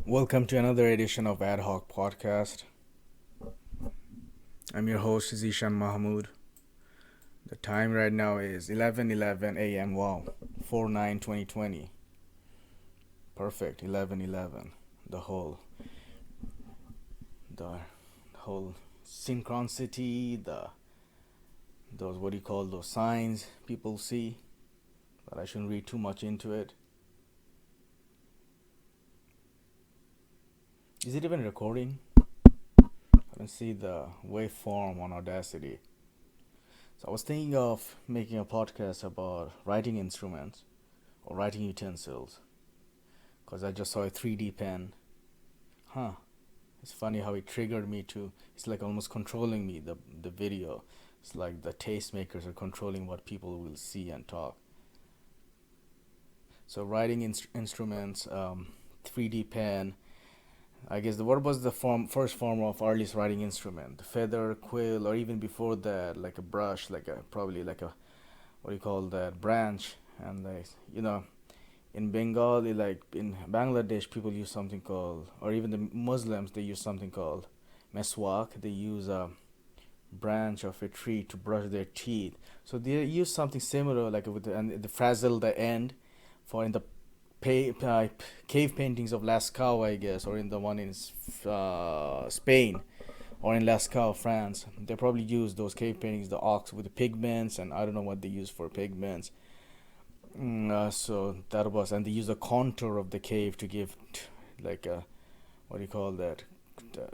Welcome to another edition of Ad Hoc Podcast. I'm your host Zishan Mahmood. The time right now is 11:11 a.m. Wow, 4/9/2020. Perfect, 11:11. The whole, the whole synchronicity, those what do you call those signs people see. But I shouldn't read too much into it. Is it even recording? I don't see the waveform on Audacity. So I was thinking of making a podcast about writing instruments or writing utensils because I just saw a 3D pen. Huh. It's funny how it triggered me to, it's like almost controlling me, the video. It's like the tastemakers are controlling what people will see and talk. So writing instruments, 3D pen. I guess what was the first form of earliest writing instrument? The feather, quill, or even before that, like a brush, probably like a what do you call that, branch, and in Bengali, like in Bangladesh, people use something called, or even the Muslims, they use something called meswak. They use a branch of a tree to brush their teeth. So they use something similar, like with and the frazzle the end, for in the cave paintings of Lascaux, I guess, or in the one in Spain, or in Lascaux, France. They probably use those cave paintings, the ox with the pigments, and I don't know what they use for pigments. So that was, and they use the contour of the cave to give like a what do you call that, the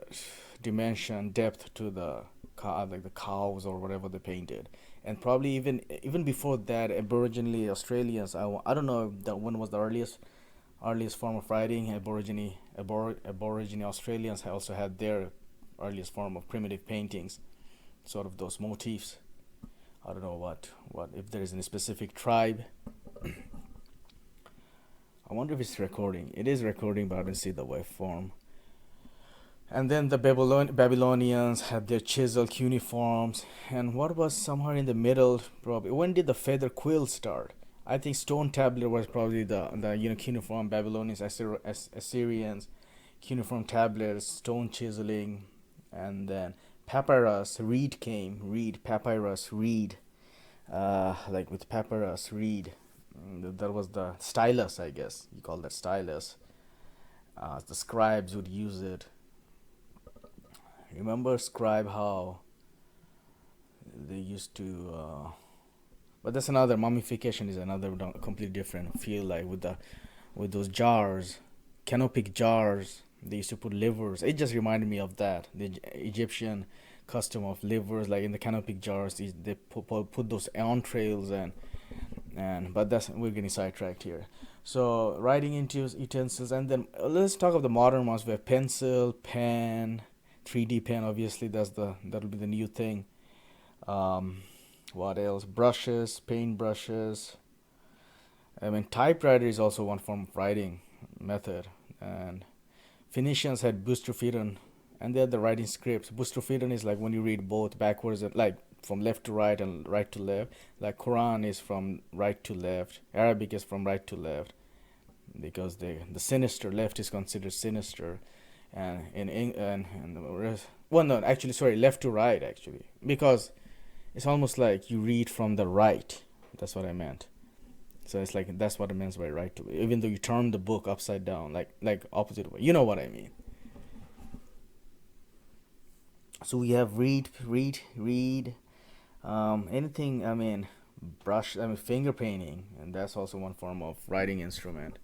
dimension, depth to the like the cows or whatever they painted. And probably even before that, Aboriginally Australians. I don't know if that one was the earliest form of writing. Aborigine Australians also had their earliest form of primitive paintings, sort of those motifs. I don't know what if there is any specific tribe. I wonder if it's recording. It is recording, but I don't see the waveform. And then the Babylonians had their chisel cuneiforms, and what was somewhere in the middle? Probably when did the feather quill start? I think stone tablet was probably the cuneiform. Babylonians, Assyrians, cuneiform tablets, stone chiseling, and then papyrus. Reed, like with papyrus reed. That was the stylus, I guess you call that stylus. The scribes would use it. Remember scribe how they used to but that's another, mummification is another completely different field, like with those jars, canopic jars. They used to put livers. It just reminded me of that, the Egyptian custom of livers, like in the canopic jars. They put those entrails, and but that's, we're getting sidetracked here. So writing into utensils, and then let's talk of the modern ones. We have pencil, pen, 3D pen. Obviously, that'll be the new thing. What else? Brushes, paint brushes. I mean, typewriter is also one form of writing method. And Phoenicians had Boustrophedon, and they had the writing scripts. Boustrophedon is like when you read both backwards, and like from left to right and right to left. Like Quran is from right to left. Arabic is from right to left, because the sinister left is considered sinister, and and the rest. Well, no, actually, sorry, left to right actually, because it's almost like you read from the right. That's what I meant. So it's like that's what it means by right to, even though you turn the book upside down, like opposite way. You know what I mean. So we have read. Anything. I mean, brush. I mean, finger painting, and that's also one form of writing instrument.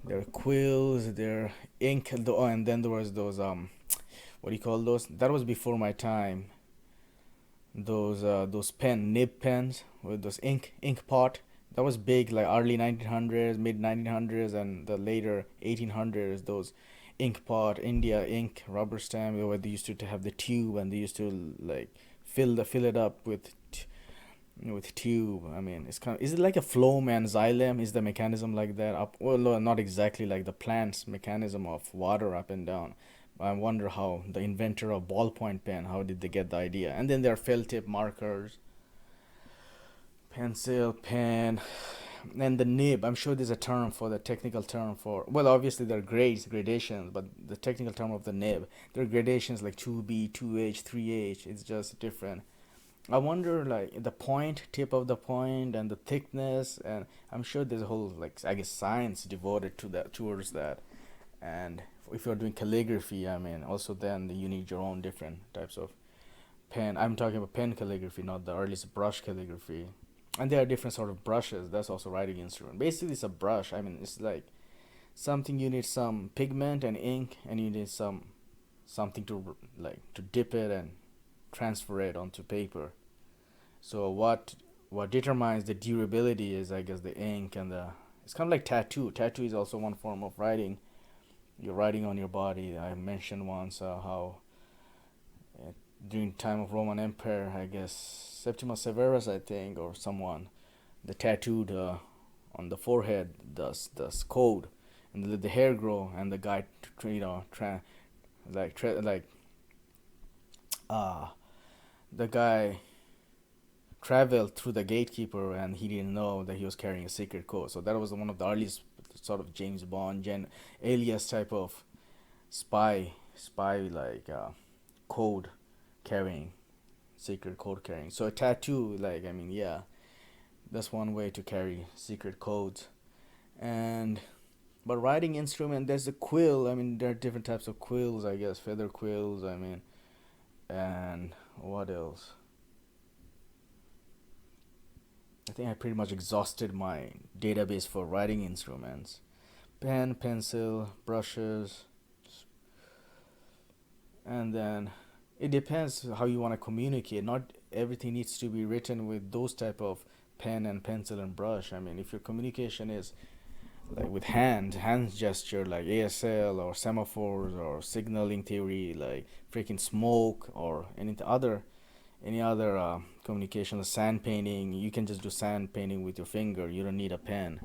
There are quills. There are ink. And then there was those what do you call those? That was before my time. Those nib pens with those ink pot. That was big, like early 1900s, mid 1900s, and the later 1800s. Those ink pot, India ink, rubber stamp, where they used to have the tube, and they used to like fill it up with tube. I mean, it's kind of, is it like a phloem and xylem? Is the mechanism like that? Up, well, no, not exactly like the plant's mechanism of water up and down. I wonder how the inventor of ballpoint pen, how did they get the idea? And then there are felt tip markers, pencil, pen, and the nib, I'm sure there's a term for the technical term for, well, obviously there are gradations, but the technical term of the nib, there are gradations like 2B, 2H, 3H. It's just different. I wonder, like, the point, tip of the point, and the thickness, and I'm sure there's a whole, like, I guess, science devoted to that, towards that. And if you're doing calligraphy, I mean, also then you need your own different types of pen. I'm talking about pen calligraphy, not the earliest brush calligraphy. And there are different sort of brushes. That's also writing instrument. Basically, it's a brush. I mean, it's like something you need some pigment and ink, and you need something to like to dip it and transfer it onto paper. So what determines the durability is, I guess, the ink and the. It's kind of like tattoo. Tattoo is also one form of writing. You're writing on your body. I mentioned once how uh, during time of Roman Empire, I guess Septimus Severus, I think, or someone, the tattooed on the forehead the code, and let the hair grow, and the guy, like uh the guy traveled through the gatekeeper, and he didn't know that he was carrying a secret code. So that was one of the earliest sort of James Bond, alias type of spy like code carrying, secret code carrying. So a tattoo, like, I mean, yeah, that's one way to carry secret codes. And but writing instrument, there's a quill. I mean, there are different types of quills, I guess, feather quills. I mean, and what else? I think I pretty much exhausted my database for writing instruments. Pen, pencil, brushes, and then it depends how you want to communicate. Not everything needs to be written with those type of pen and pencil and brush. I mean, if your communication is like with hand gesture, like ASL or semaphores or signaling theory, like freaking smoke or any other communication, sand painting, you can just do sand painting with your finger. You don't need a pen.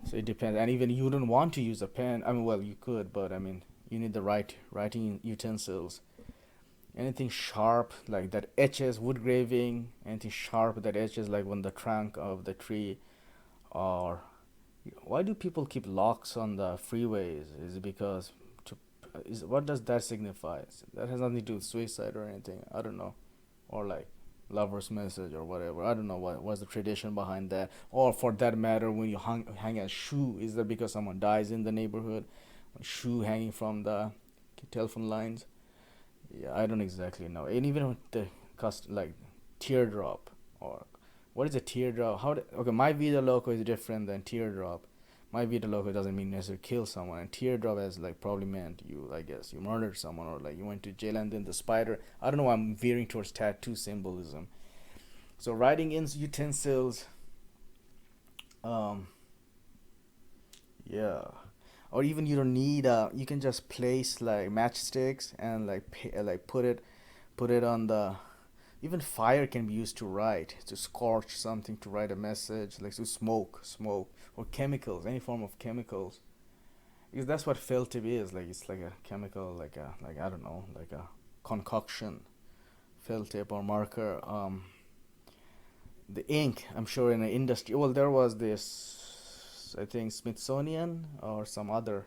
So it depends. And even you don't want to use a pen. I mean, well, you could, but I mean, you need the right writing utensils. Anything sharp like that etches, wood graving, anything sharp that etches, like on the trunk of the tree. Or why do people keep locks on the freeways? Is it because to is what does that signify? That has nothing to do with suicide or anything. I don't know. Or like lover's message or whatever. I don't know what's the tradition behind that. Or for that matter, when you hang a shoe, is that because someone dies in the neighborhood? A shoe hanging from the telephone lines. Yeah, I don't exactly know. And even with the like teardrop, or what is a teardrop? Okay, my vida loco is different than teardrop. My vida loco doesn't mean necessarily kill someone, and teardrop has like probably meant you, I guess, you murdered someone, or like you went to jail, and then the spider. I don't know. I'm veering towards tattoo symbolism. So writing in utensils, um, yeah, or even you don't need you can just place like matchsticks and like like put it on the. Even fire can be used to write, to scorch something, to write a message, like to smoke, or chemicals, any form of chemicals. Because that's what felt tip is. Like it's like a chemical, like I don't know, like a concoction, felt tip or marker. The ink, I'm sure in the industry. Well, there was this, I think Smithsonian or some other.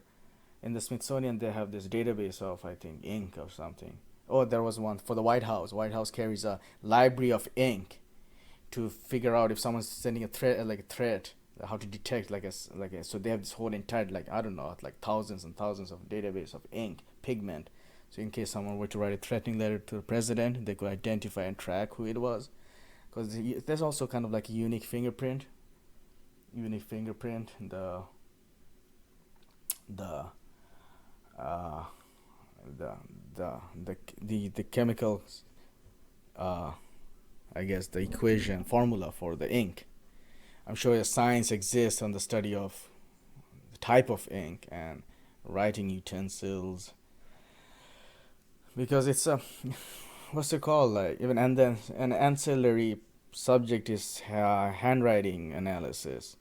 In the Smithsonian, they have this database of, I think, ink or something. Oh, there was one for the White House. White House carries a library of ink to figure out if someone's sending a threat, like a threat, how to detect So they have this whole entire, like, I don't know, like thousands and thousands of database of ink, pigment. So in case someone were to write a threatening letter to the president, they could identify and track who it was. Because there's also kind of like a unique fingerprint. The the uh the the chemicals, uh I guess the equation formula for the ink. I'm sure a science exists on the study of the type of ink and writing utensils, because it's a what's it called, like, even, and then an ancillary subject is handwriting analysis,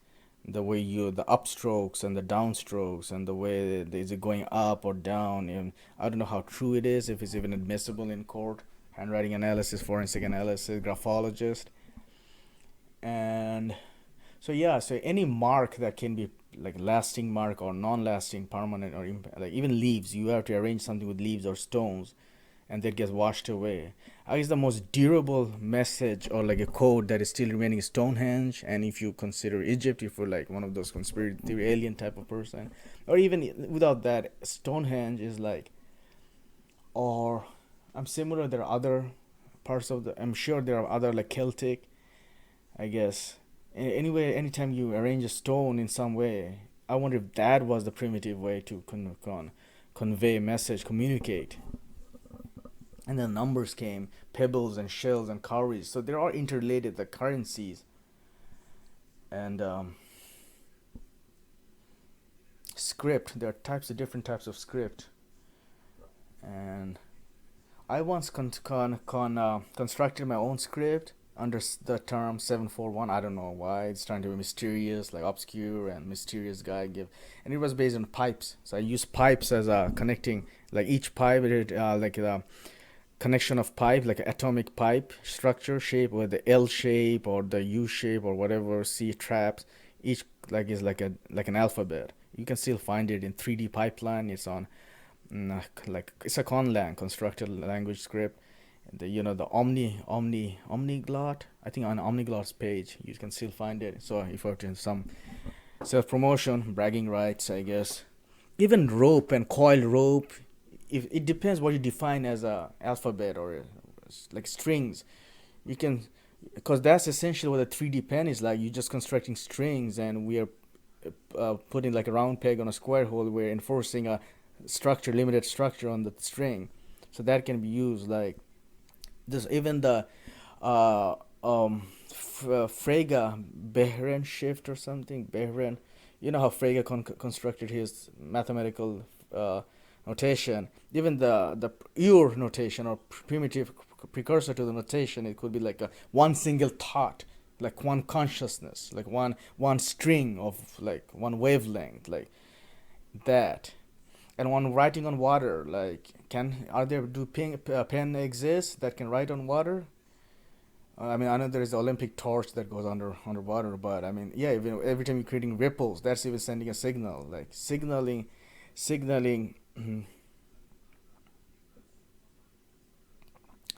the way you, the upstrokes and the downstrokes, and the way is it going up or down. And I don't know how true it is, if it's even admissible in court. Handwriting analysis, forensic analysis, graphologist. And So yeah, so any mark that can be like lasting mark or non-lasting, permanent or like even leaves, you have to arrange something with leaves or stones, and that gets washed away. I guess the most durable message or like a code that is still remaining is Stonehenge. And if you consider Egypt, if you're like one of those conspiracy theory alien type of person, or even without that, Stonehenge is like, or I'm similar. There are other parts of the. I'm sure there are other like Celtic, I guess. Anyway, anytime you arrange a stone in some way, I wonder if that was the primitive way to convey a message, communicate. And then numbers came, pebbles and shells and cowries. So they're all interrelated, the currencies. And script, there are different types of script. And I once constructed my own script under the term 741. I don't know why. It's trying to be mysterious, like obscure and mysterious guy give. And it was based on pipes. So I used pipes as a connecting, like each pipe, like the connection of pipe, like an atomic pipe structure shape, or the L shape or the U shape or whatever C traps. Each like is like an alphabet. You can still find it in 3D pipeline. It's on like it's a conlang constructed language script. The omniglot. I think on omniglot's page you can still find it. So if I to some self promotion, bragging rights, I guess. Even rope and coil rope, if it depends what you define as a alphabet or like strings, you can, because that's essentially what a 3D pen is like. You're just constructing strings, and we are putting like a round peg on a square hole. We're enforcing a limited structure on the string, so that can be used like this. Even the uh, Frege Behren shift or something. Behren, you know how Frege constructed his mathematical notation. Even the Ur notation or primitive precursor to the notation, it could be like a one single thought, like one consciousness, like one string of like one wavelength, like that. And one writing on water, like pen exist that can write on water? I mean, I know there is the Olympic torch that goes underwater, but I mean, yeah, even every time you're creating ripples, that's even sending a signal, like signaling.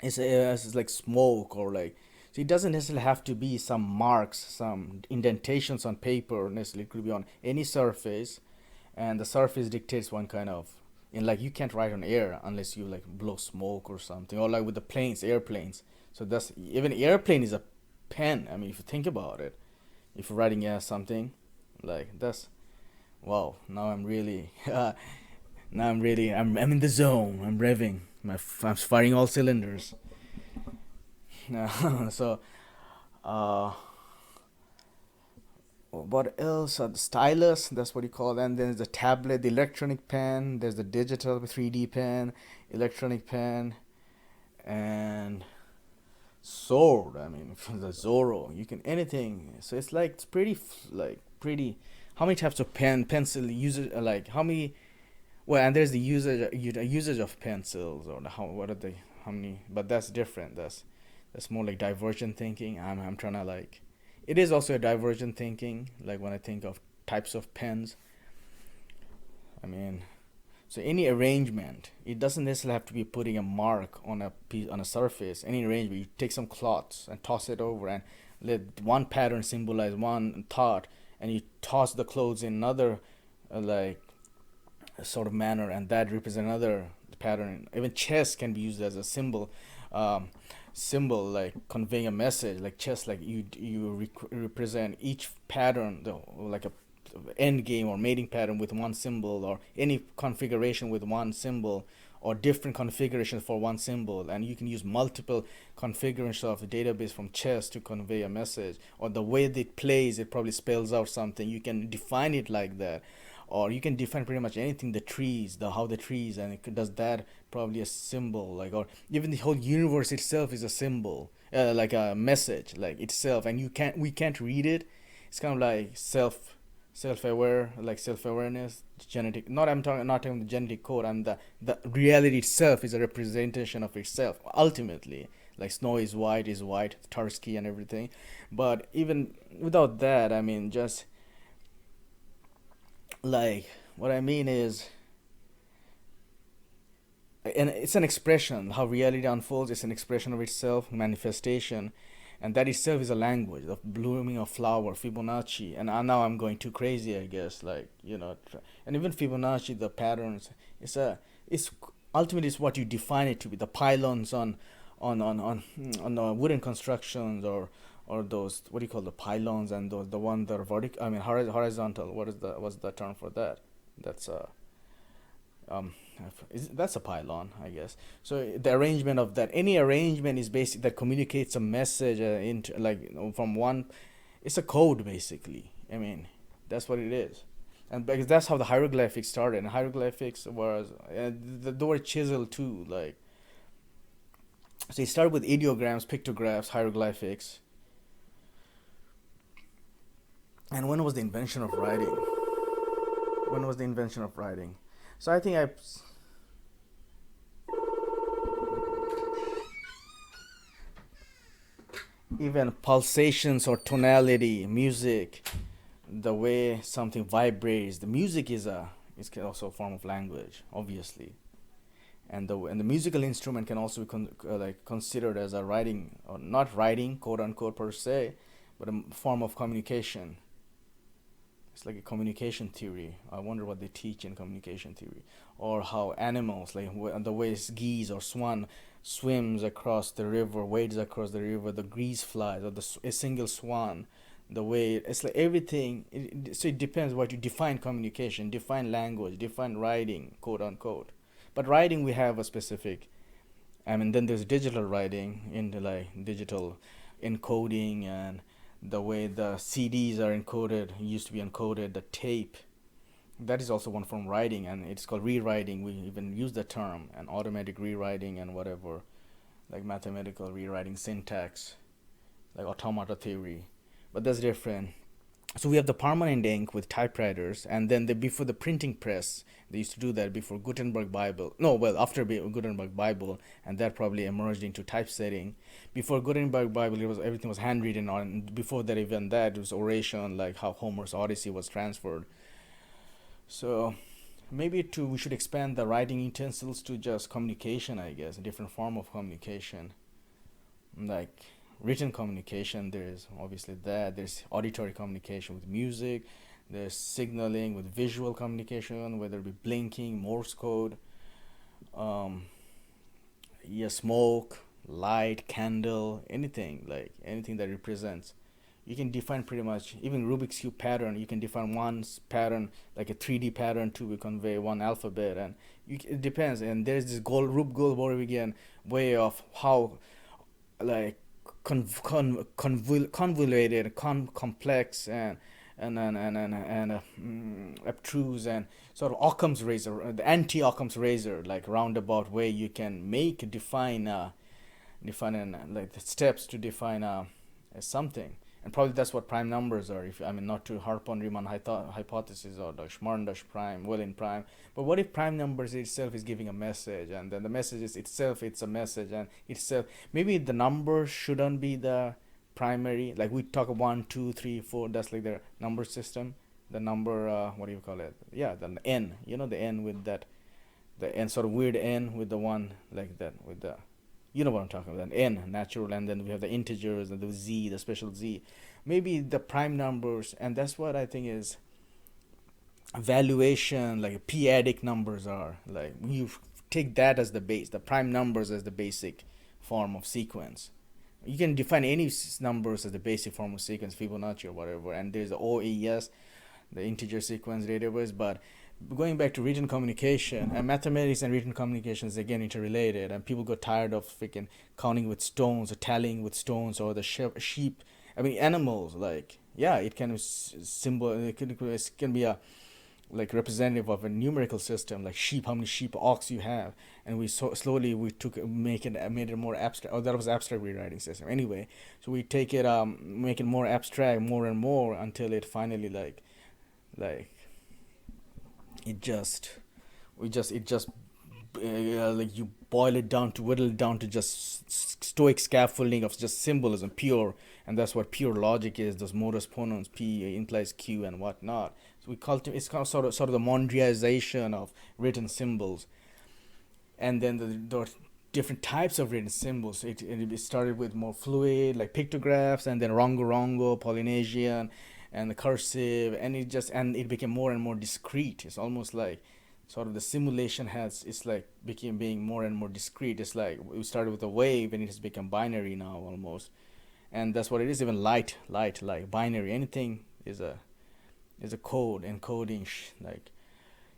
It's like smoke or like. So it doesn't necessarily have to be some marks, some indentations on paper. Necessarily, it could be on any surface, and the surface dictates one kind of. And like you can't write on air unless you like blow smoke or something, or like with the airplanes. So that's even airplane is a pen. I mean, if you think about it, if you're writing something, like that's wow. Now I'm really, I'm in the zone. I'm revving. I'm firing all cylinders. So, uh, what else? The stylus, that's what you call it. And then there's the tablet, the electronic pen. There's the digital 3D pen, electronic pen, and sword. I mean, the Zorro. You can anything. So it's like it's pretty. How many types of pencil users? Like how many? Well, and there's the usage of pencils, or how what are they? How many? But that's different. That's more like divergent thinking. I'm trying to like. It is also a divergent thinking. Like when I think of types of pens. I mean, so any arrangement, it doesn't necessarily have to be putting a mark on a piece on a surface. Any arrangement, you take some cloths and toss it over, and let one pattern symbolize one thought, and you toss the clothes in another, like sort of manner, and that represents another pattern. Even chess can be used as a symbol, symbol like conveying a message. Like chess, like represent each pattern, like a end game or mating pattern with one symbol, or any configuration with one symbol, or different configurations for one symbol. And you can use multiple configurations of the database from chess to convey a message, or the way that it plays, it probably spells out something. You can define it like that, or you can define pretty much anything. The trees, how the trees, and does that probably a symbol, like, or even the whole universe itself is a symbol, like a message, like itself. And we can't read it. It's kind of like self-aware, like self-awareness, genetic. Not talking the genetic code. And the reality itself is a representation of itself ultimately. like snow is white, Tarski and everything. But even without that, I mean, just like what I mean is, and it's an expression. How reality unfolds is an expression of itself, manifestation, and that itself is a language. The blooming of flower, Fibonacci, and now I'm going too crazy, I guess. Like and even Fibonacci, the patterns. It's ultimately it's what you define it to be. The pylons on wooden constructions, or those, what do you call the pylons, and those, the one that are vertical. I mean horizontal. What's the term for that? That's um that's a pylon, I guess. So the arrangement of that, any arrangement is basic that communicates a message into, like, from one. It's a code basically. I mean, that's what it is. And because that's how the hieroglyphics started. And hieroglyphics was the word chisel too. Like, so it started with ideograms, pictographs, hieroglyphics. And when was the invention of writing? When was the invention of writing? So I think I even pulsations or tonality, music, the way something vibrates. The music is also a form of language, obviously, and the musical instrument can also be like considered as a writing, or not writing, quote unquote, per se, but a form of communication. It's like a communication theory. I wonder what they teach in communication theory, or how animals, like the way geese or swan swims across the river, wades across the river, the geese flies, or a single swan, the way it's like everything. So it depends what you define communication, define language, define writing, quote unquote. But writing, we have a specific. I mean, then there's digital writing, into like digital encoding, and the way the CDs are encoded, used to be encoded, the tape. That is also one form of writing, and it's called rewriting. We even use the term, and automatic rewriting and whatever, like mathematical rewriting, syntax, like automata theory. But that's different. So we have the permanent ink with typewriters, and then before the printing press, they used to do that before Gutenberg Bible. No, well, after Gutenberg Bible, and that probably emerged into typesetting. Before Gutenberg Bible, it was everything was handwritten on. Before that, even that, it was oration, like how Homer's Odyssey was transferred. So maybe we should expand the writing utensils to just communication, I guess, a different form of communication, like written communication. There's obviously that. There's auditory communication with music. There's signaling with visual communication, whether it be blinking, Morse code, um, yeah, smoke, light, candle, anything, like anything that represents. You can define pretty much even Rubik's cube pattern. You can define one pattern, like a 3D pattern, to convey one alphabet, and it depends. And there's this Rube Goldbergian way of how, like, convoluted, complex, and abstruse, and sort of Occam's razor, the anti-Occam's razor, like roundabout way you can like the steps to define something. And probably that's what prime numbers are. If I mean, not to harp on Riemann hypothesis or the Schmarn-Dash prime, Wellen prime, but what if prime numbers itself is giving a message, and then the message is itself, it's a message, and itself, maybe the number shouldn't be the primary. Like we talk 1, 2, 3, 4. That's like their number system. The number, what do you call it? Yeah, the n. The n with that, the n, sort of weird n with the one, like that, with the, you know what I'm talking about, an n, natural, and then we have the integers and the z, the special z. Maybe the prime numbers, and that's what I think is valuation, like p-adic numbers are. Like you take that as the base, the prime numbers as the basic form of sequence. You can define any numbers as the basic form of sequence, Fibonacci or whatever, and there's the OES, the integer sequence database. But going back to written communication, and mathematics and written communication is again interrelated, and people got tired of freaking counting with stones or tallying with stones, or the sheep. I mean, animals, like, yeah, it can symbol, it can be a like representative of a numerical system, like sheep, how many sheep, ox you have, and we slowly we made it more abstract. Oh, that was abstract rewriting system anyway. So we take it, make it more abstract, more and more, until it finally like it just like you boil it down to whittle it down to just stoic scaffolding of just symbolism, pure, and that's what pure logic is. Those modus ponens, P implies Q and whatnot. So we cultivate. It's kind of sort of the Mondrianization of written symbols, and then the different types of written symbols. It started with more fluid, like pictographs, and then Rongo Rongo, Polynesian, and the cursive, and it became more and more discrete. It's almost like sort of the simulation has it's like became being more and more discrete. It's like we started with a wave and it has become binary now almost, and that's what it is. Even light like binary, anything is a code encoding like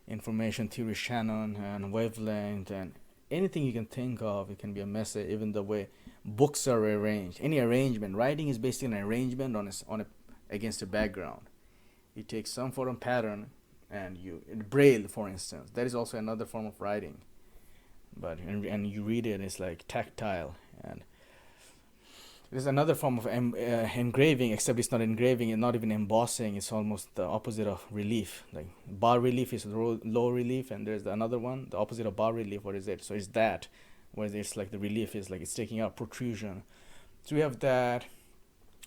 information theory, Shannon, and wavelength, and anything you can think of. It can be a message. Even the way books are arranged, any arrangement. Writing is basically an arrangement on a against a background. You take some form of pattern, and you in braille, for instance, that is also another form of writing. But and you read it, it's like tactile, and there's another form of engraving, except it's not engraving and not even embossing. It's almost the opposite of relief. Like bas relief is low relief, and there's another one, the opposite of bas relief. What is it? So it's that, where it's like the relief is like it's taking out protrusion. So we have that.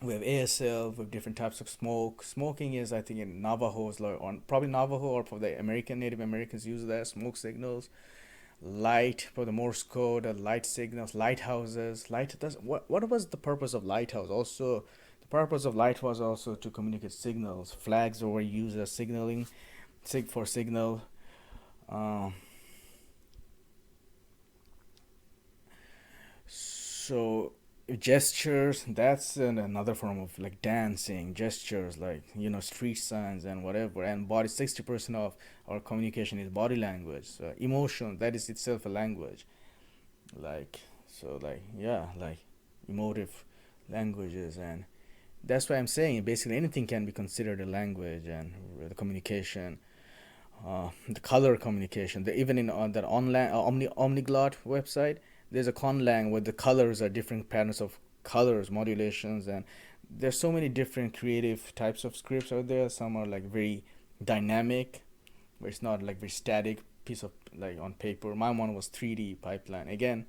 We have ASL with different types of smoke. Smoking is, I think, in Navajo's, or probably Navajo or for the Native Americans use that smoke signals. Light for the Morse code, light signals, lighthouses. What was the purpose of lighthouse? Also, the purpose of light was also to communicate signals. Flags were used as signaling, for signal. So gestures, that's another form of like dancing. Gestures, like street signs and whatever. And body, 60% of our communication is body language. So emotion, that is itself a language. Like so, like yeah, like emotive languages. And that's why I'm saying basically anything can be considered a language. And the communication, the color communication. Even in on that online Omniglot website, there's a conlang where the colors are different patterns of colors, modulations, and there's so many different creative types of scripts out there. Some are like very dynamic, where it's not like very static piece of like on paper. My one was 3D pipeline. Again,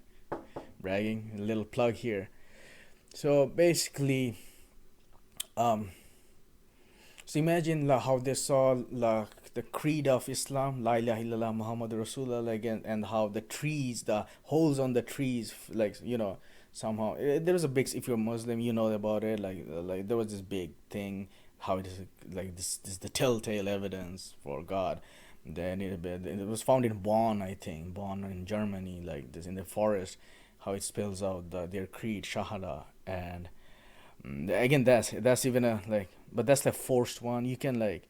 bragging, a little plug here. So basically, so imagine how they saw the creed of Islam, La ilaha illallah Muhammad Rasulullah, like, and how the trees, the holes on the trees, like somehow there was a big. If you're Muslim, you know about it. Like there was this big thing, how it is like this the telltale evidence for God. Then it was found in Bonn, I think, Bonn in Germany, like this in the forest, how it spells out their creed, Shahada, and again that's even a like, but that's the forced one. You can like,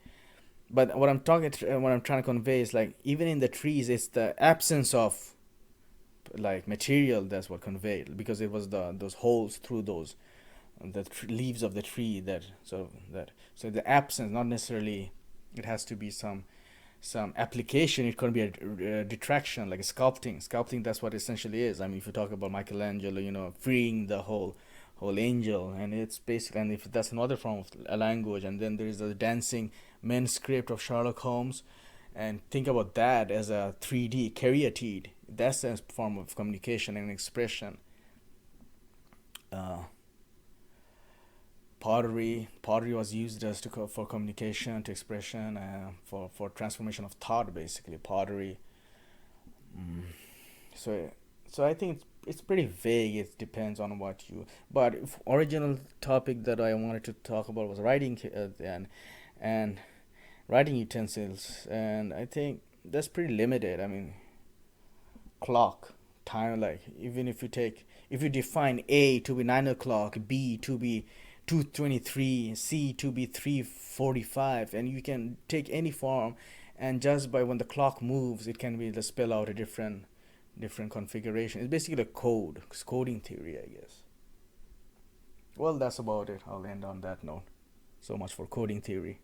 but what I'm trying to convey is like even in the trees, it's the absence of like material that's what conveyed, because it was those holes through those leaves of the tree that so the absence, not necessarily it has to be some application. It could be a detraction, like a sculpting. That's what essentially is. I mean, if you talk about Michelangelo, freeing the whole angel, and it's basically, and if that's another form of a language. And then there is the dancing manuscript of Sherlock Holmes, and think about that as a 3D caryatide. That's a form of communication and expression. uh, Pottery was used as for communication, to expression, for transformation of thought, basically pottery. mm. so so I think it's pretty vague. It depends on what you, but if original topic that I wanted to talk about was writing, and writing utensils, and I think that's pretty limited. I mean, clock, time, like even if you define A to be 9 o'clock, B to be 2:23, C to be 3:45, and you can take any form, and just by when the clock moves, it can be the spell out a different configuration. It's basically a code. It's coding theory, I guess. Well, that's about it. I'll end on that note. So much for coding theory.